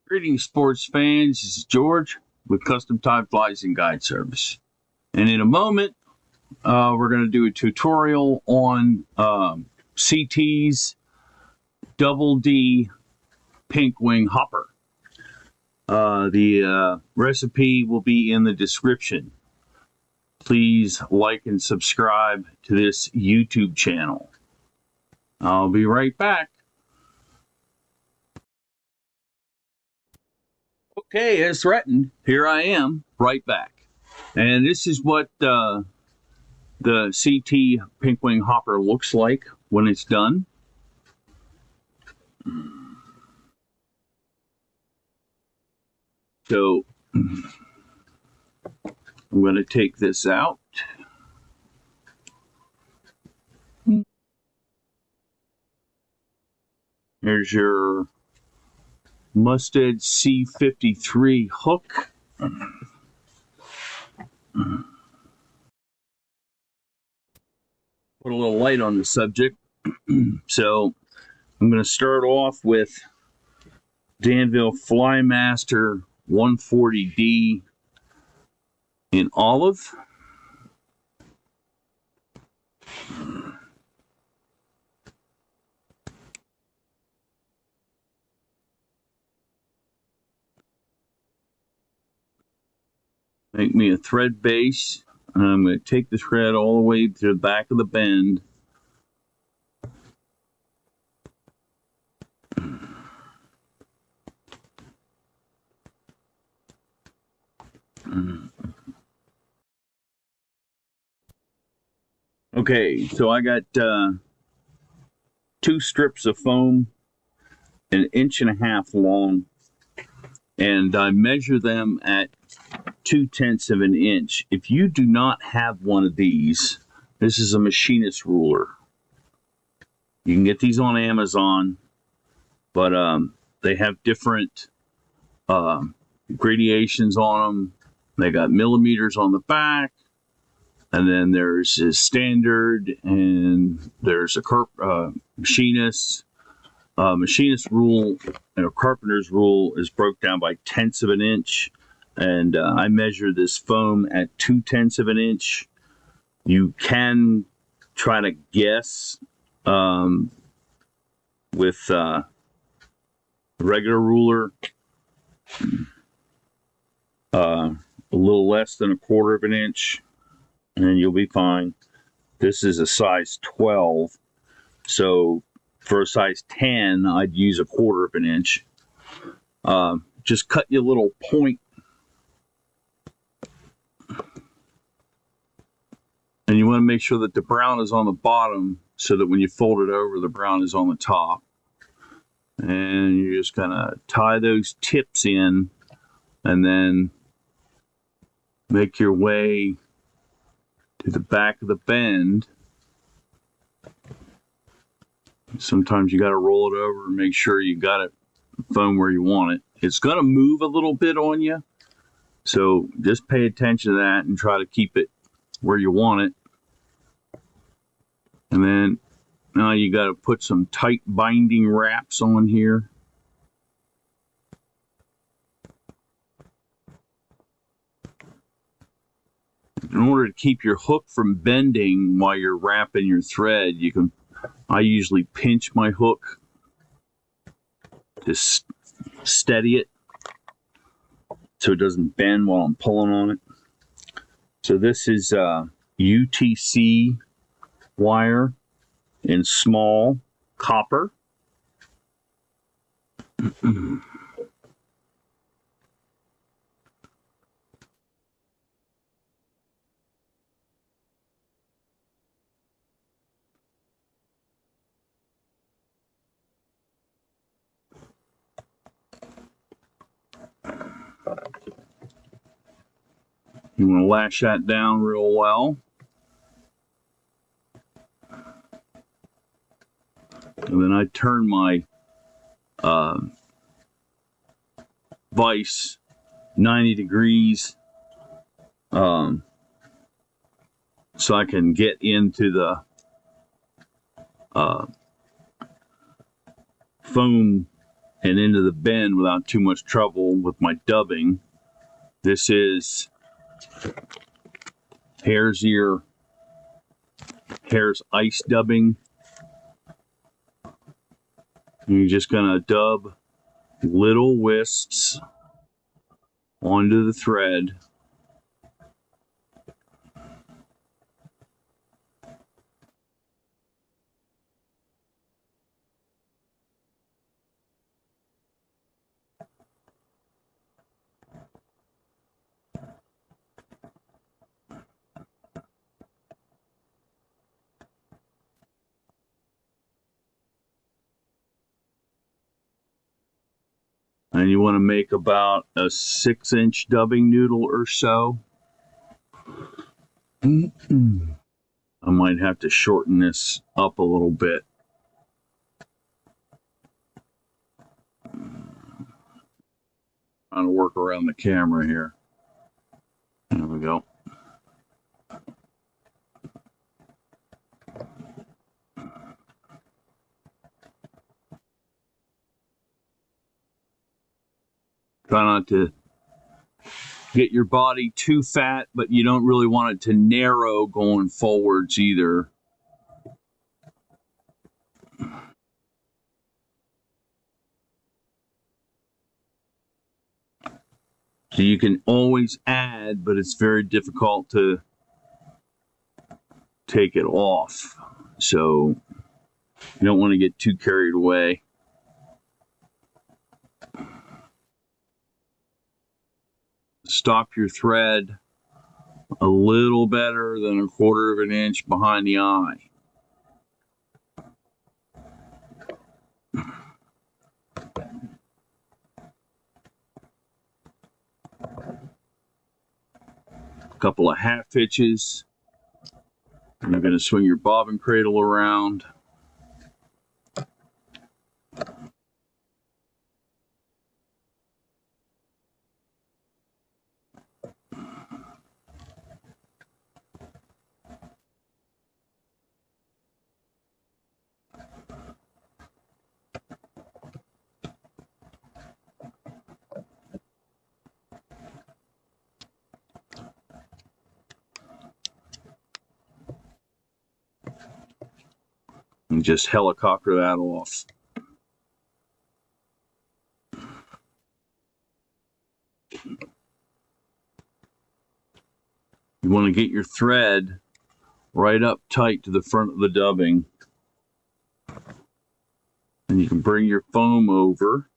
Greetings, sports fans. This is George with Custom Time Flies and Guide Service. And in a moment, we're going to do a tutorial on CT's Double D Pink Wing Hopper. The recipe will be in the description. Please like and subscribe to this YouTube channel. I'll be right back. Okay, as threatened, here I am, right back. And this is what the CT Pink Wing Hopper looks like when it's done. So, I'm going to take this out. Here's your Mustad C53 hook. Put a little light on the subject. So I'm going to start off with Danville Flymaster 140D in olive. Make me a thread base, and I'm going to take the thread all the way to the back of the bend. Okay, so I got 2 strips of foam, 1.5 inches long, and I measure them at 0.2 of an inch. If you do not have one of these, this is a machinist ruler. You can get these on Amazon, but they have different gradations on them. They got millimeters on the back, and then there's a standard, and there's a machinist. Machinist rule and a carpenter's rule is broke down by 0.1 of an inch, and I measure this foam at 0.2 of an inch. You can try to guess with a regular ruler, a little less than 1/4 of an inch, and you'll be fine. This is a size 12, so for a size 10, I'd use 1/4 of an inch. Just cut your little point, and you want to make sure that the brown is on the bottom so that when you fold it over, the brown is on the top. And you're just going to tie those tips in, and then make your way to the back of the bend. Sometimes you got to roll it over and make sure you got it foam where you want it. It's going to move a little bit on you, so just pay attention to that and try to keep it where you want it. And then now you got to put some tight binding wraps on here. In order to keep your hook from bending while you're wrapping your thread, I usually pinch my hook to steady it so it doesn't bend while I'm pulling on it. So this is UTC wire in small copper. You want to lash that down real well. And then I turn my vise 90 degrees so I can get into the foam and into the bend without too much trouble with my dubbing. This is Hare's ice dubbing. You're just gonna dub little wisps onto the thread. And you want to make about a 6-inch dubbing noodle or so. I might have to shorten this up a little bit. Trying to work around the camera here. There we go. Try not to get your body too fat, but you don't really want it to narrow going forwards either. So you can always add, but it's very difficult to take it off. So you don't want to get too carried away. Stop your thread a little better than 1/4 of an inch behind the eye. A couple of half hitches. And you're going to swing your bobbin cradle around. And just helicopter that off. You want to get your thread right up tight to the front of the dubbing. And you can bring your foam over.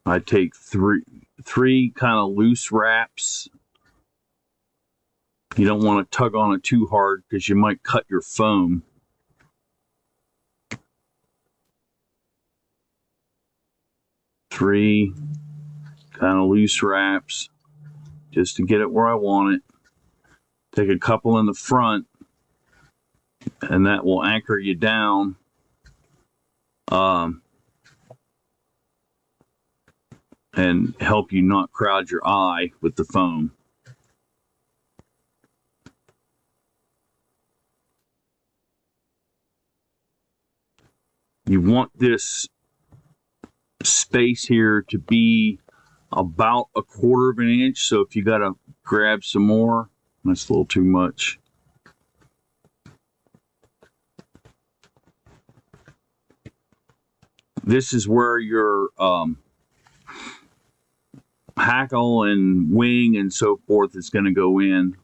I take three kind of loose wraps. You don't want to tug on it too hard because you might cut your foam. Three kind of loose wraps just to get it where I want it. Take a couple in the front and that will anchor you down. And help you not crowd your eye with the foam. You want this space here to be about 1/4 of an inch. So if you got to grab some more, that's a little too much. This is where your hackle and wing and so forth is going to go in.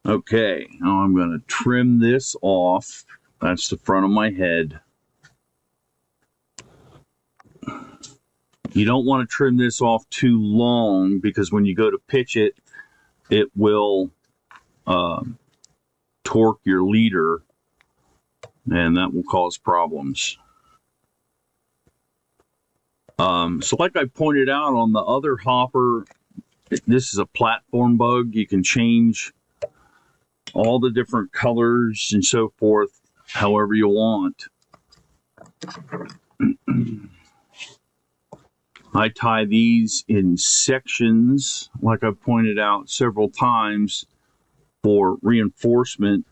Okay, now I'm going to trim this off. That's the front of my head. You don't want to trim this off too long because when you go to pitch it, it will torque your leader and that will cause problems. So like I pointed out on the other hopper, this is a platform bug. You can change all the different colors and so forth however you want. I tie these in sections like I've pointed out several times for reinforcement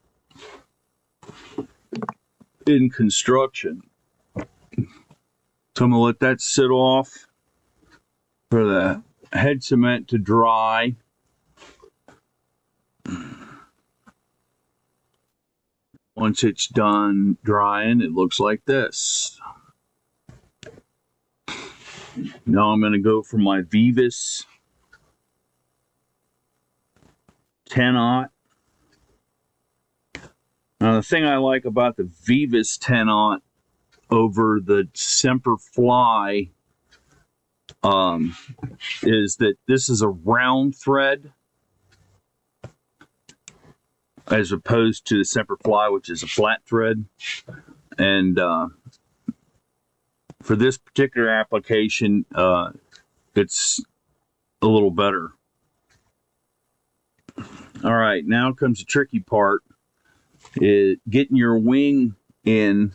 in construction. So I'm going to let that sit off for the head cement to dry. Once it's done drying, it looks like this. Now I'm going to go for my Veevus 10-aught. Now the thing I like about the Veevus 10-aught over the Semper Fly is that this is a round thread as opposed to the Semper Fly, which is a flat thread. And for this particular application, it's a little better. All right, now comes the tricky part, is getting your wing in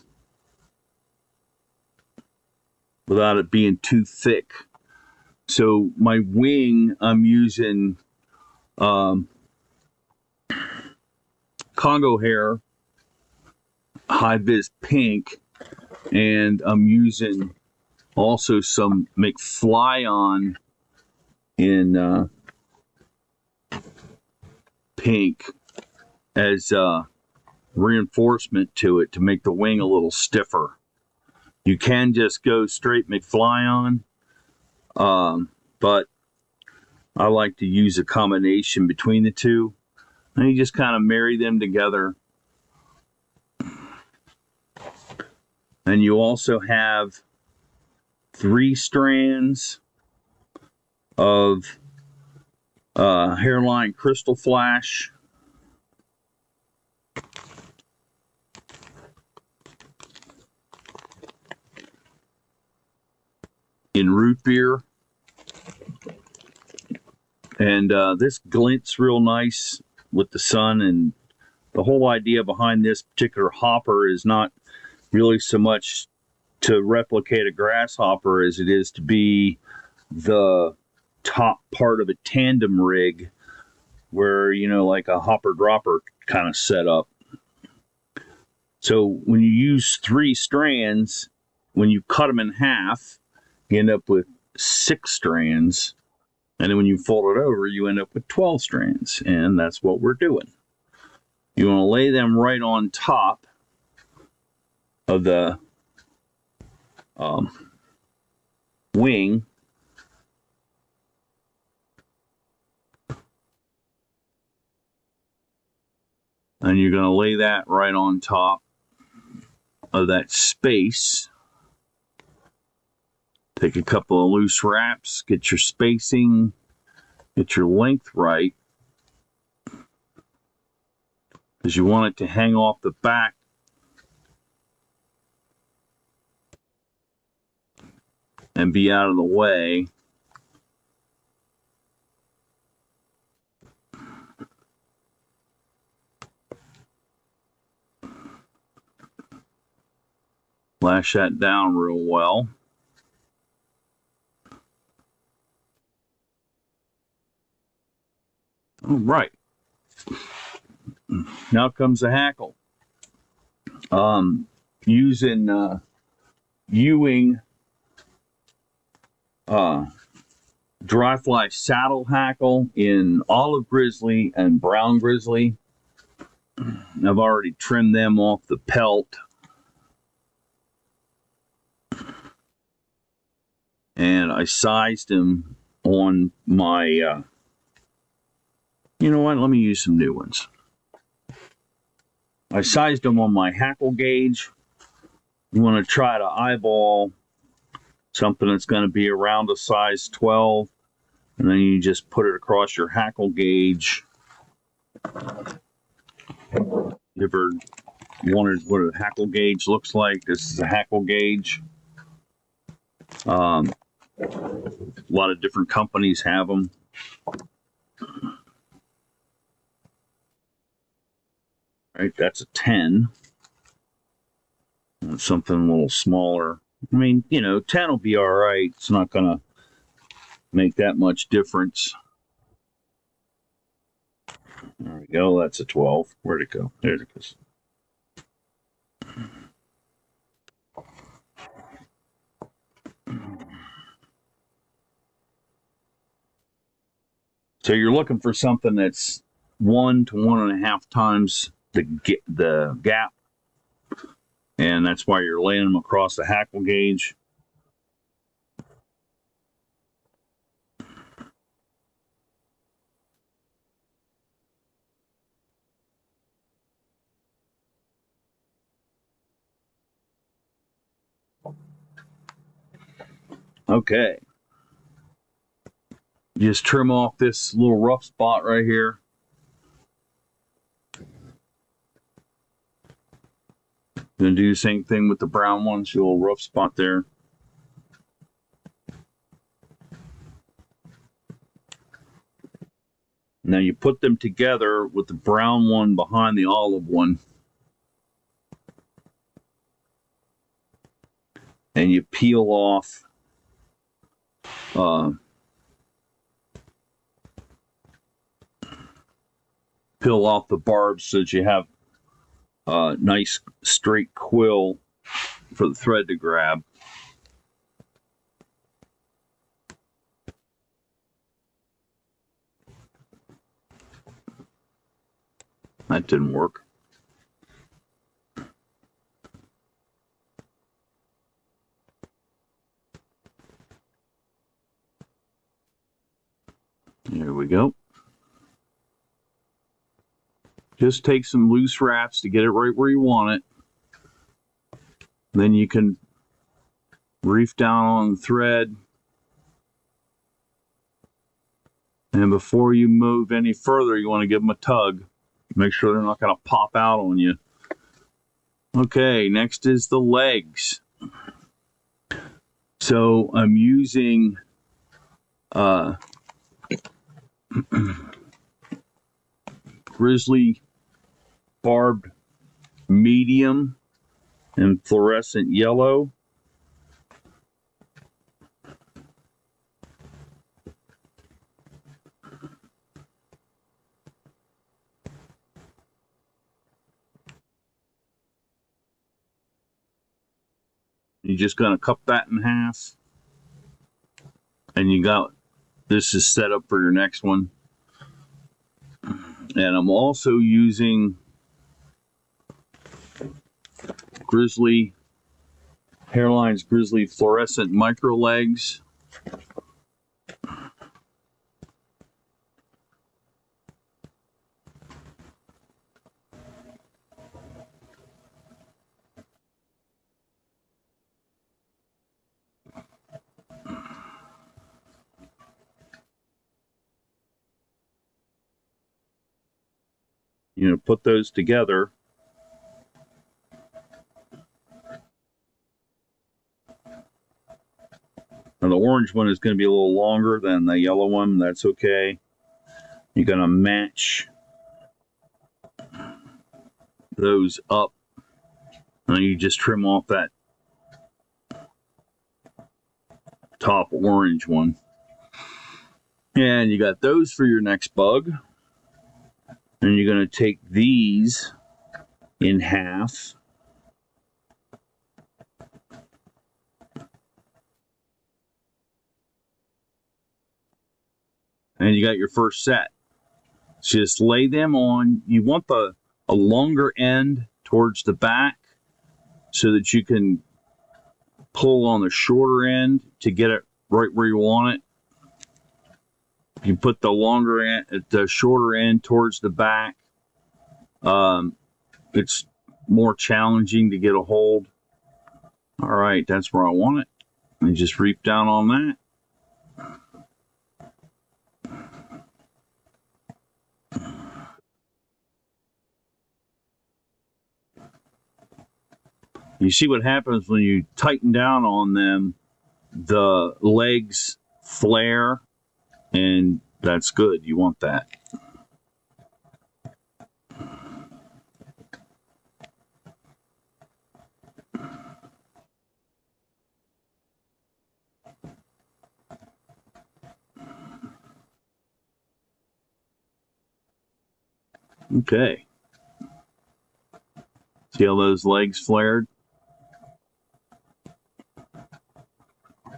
without it being too thick. So my wing, I'm using Congo hair, high-vis pink, and I'm using also some McFlyon in pink as reinforcement to it to make the wing a little stiffer. You can just go straight McFlyon, but I like to use a combination between the two. And you just kind of marry them together. And you also have 3 strands of Hareline Krystal Flash. In root beer. And this glints real nice with the sun, and the whole idea behind this particular hopper is not really so much to replicate a grasshopper as it is to be the top part of a tandem rig where, you know, like a hopper dropper kind of setup. So when you use 3 strands, when you cut them in half, you end up with 6 strands. And then when you fold it over, you end up with 12 strands. And that's what we're doing. You want to lay them right on top of the wing. And you're going to lay that right on top of that space. Take a couple of loose wraps, get your spacing, get your length right, because you want it to hang off the back and be out of the way. Lash that down real well. All right. Now comes the hackle. Using Ewing dry fly saddle hackle in olive grizzly and brown grizzly. I've already trimmed them off the pelt. And I sized them on my you know what? Let me use some new ones. I sized them on my Hackle gauge. You want to try to eyeball something that's going to be around a size 12. And then you just put it across your Hackle gauge. You ever wondered what a Hackle gauge looks like? This is a Hackle gauge. A lot of different companies have them. Right, that's a 10. And something a little smaller. I mean, you know, 10 will be all right. It's not going to make that much difference. There we go. That's a 12. Where'd it go? There it goes. So you're looking for something that's 1 to 1.5 times the gap, and that's why you're laying them across the Hackle gauge. Okay. Just trim off this little rough spot right here. Gonna do the same thing with the brown ones, your little rough spot there. Now you put them together with the brown one behind the olive one. And you peel off the barbs so that you have a nice straight quill for the thread to grab. That didn't work. There we go. Just take some loose wraps to get it right where you want it. Then you can reef down on the thread. And before you move any further, you want to give them a tug. Make sure they're not going to pop out on you. Okay, next is the legs. So I'm using Grizzly barbed medium and fluorescent yellow. You're just going to cut that in half. And you got, this is set up for your next one. And I'm also using Grizzly, Hareline's Grizzly fluorescent micro legs. You know, put those together. Now the orange one is going to be a little longer than the yellow one. That's okay. You're going to match those up. And you just trim off that top orange one. And you got those for your next bug. And you're going to take these in half. And you got your first set. Just lay them on. You want a longer end towards the back so that you can pull on the shorter end to get it right where you want it. You put the longer end, the shorter end towards the back. It's more challenging to get a hold. All right, that's where I want it. And just reef down on that. You see what happens when you tighten down on them, the legs flare, and that's good. You want that. Okay. See how those legs flared?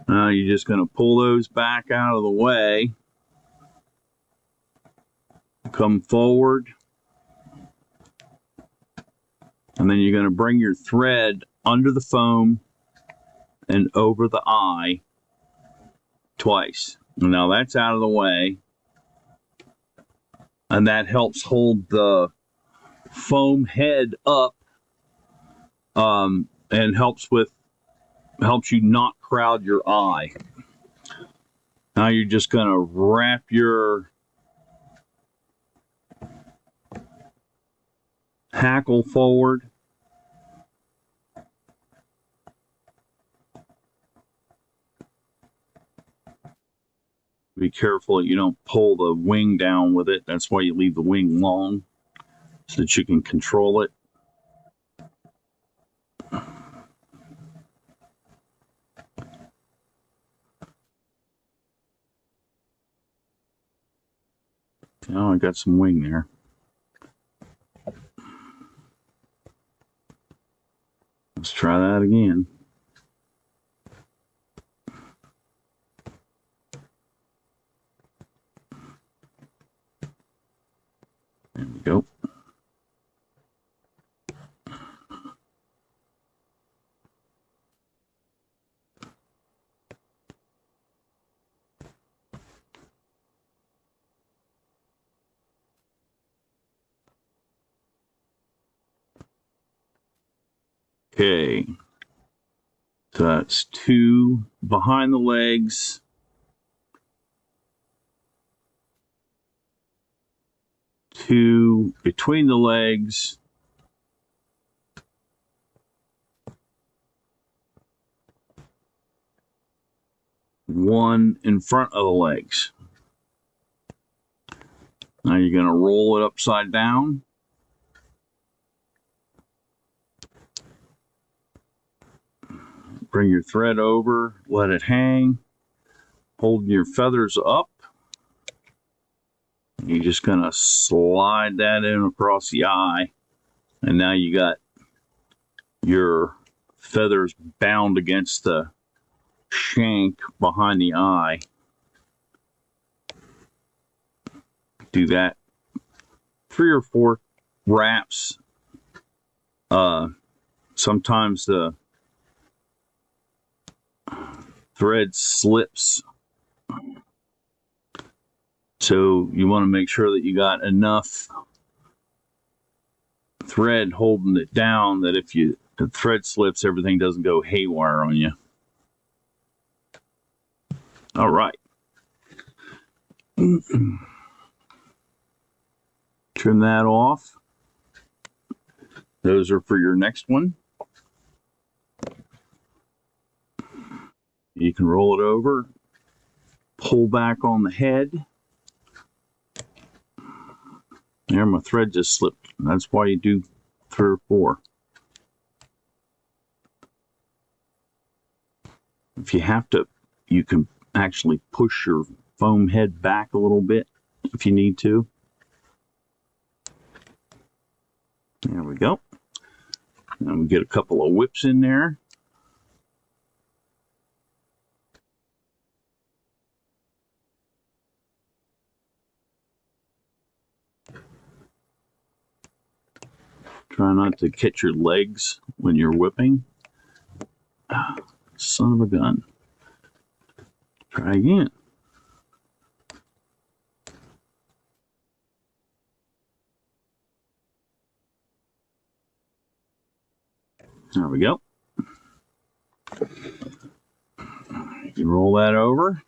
Now you're just going to pull those back out of the way. Come forward. And then you're going to bring your thread under the foam and over the eye twice. Now that's out of the way. And that helps hold the foam head up, and helps you not crowd your eye. Now you're just going to wrap your hackle forward. Be careful that you don't pull the wing down with it. That's why you leave the wing long, so that you can control it. Oh, I got some wing there. Let's try that again. There we go. Okay, so that's 2 behind the legs, 2 between the legs, 1 in front of the legs. Now you're going to roll it upside down. Bring your thread over, let it hang, holding your feathers up. You're just going to slide that in across the eye, and now you got your feathers bound against the shank behind the eye. Do that 3 or 4 wraps. Sometimes the thread slips, so you want to make sure that you got enough thread holding it down that if the thread slips, everything doesn't go haywire on you. All right. Trim that off. Those are for your next one. You can roll it over, pull back on the head. There, my thread just slipped. That's why you do 3 or 4. If you have to, you can actually push your foam head back a little bit if you need to. There we go. And we get a couple of whips in there. Try not to catch your legs when you're whipping. Ah, son of a gun. Try again. There we go. You can roll that over.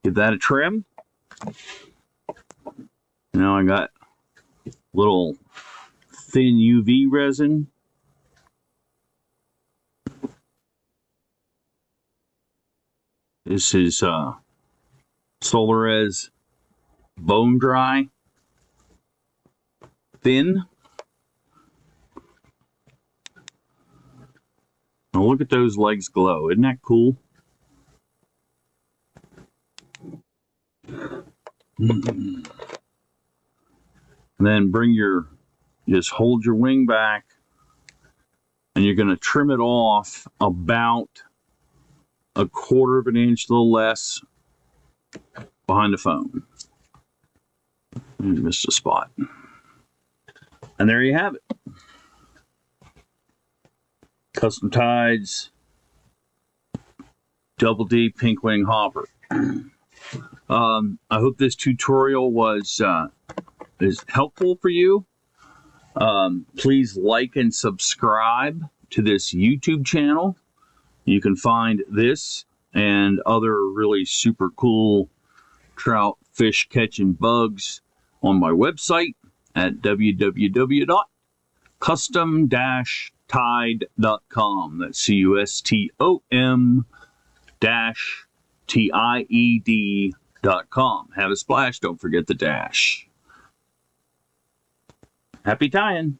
Give that a trim. Now I got little thin UV resin. This is Solarez Bone Dry Thin. Now look at those legs glow. Isn't that cool? And then just hold your wing back, and you're going to trim it off about 1/4 of an inch, a little less, behind the phone. Missed a spot. And there you have it. Custom Tides Double D Pink Wing Hopper. I hope this tutorial is helpful for you. Please like and subscribe to this YouTube channel. You can find this and other really super cool trout, fish catching bugs on my website at www.custom-tied.com. That's custom-tied.com. Have a splash. Don't forget the dash. Happy tying.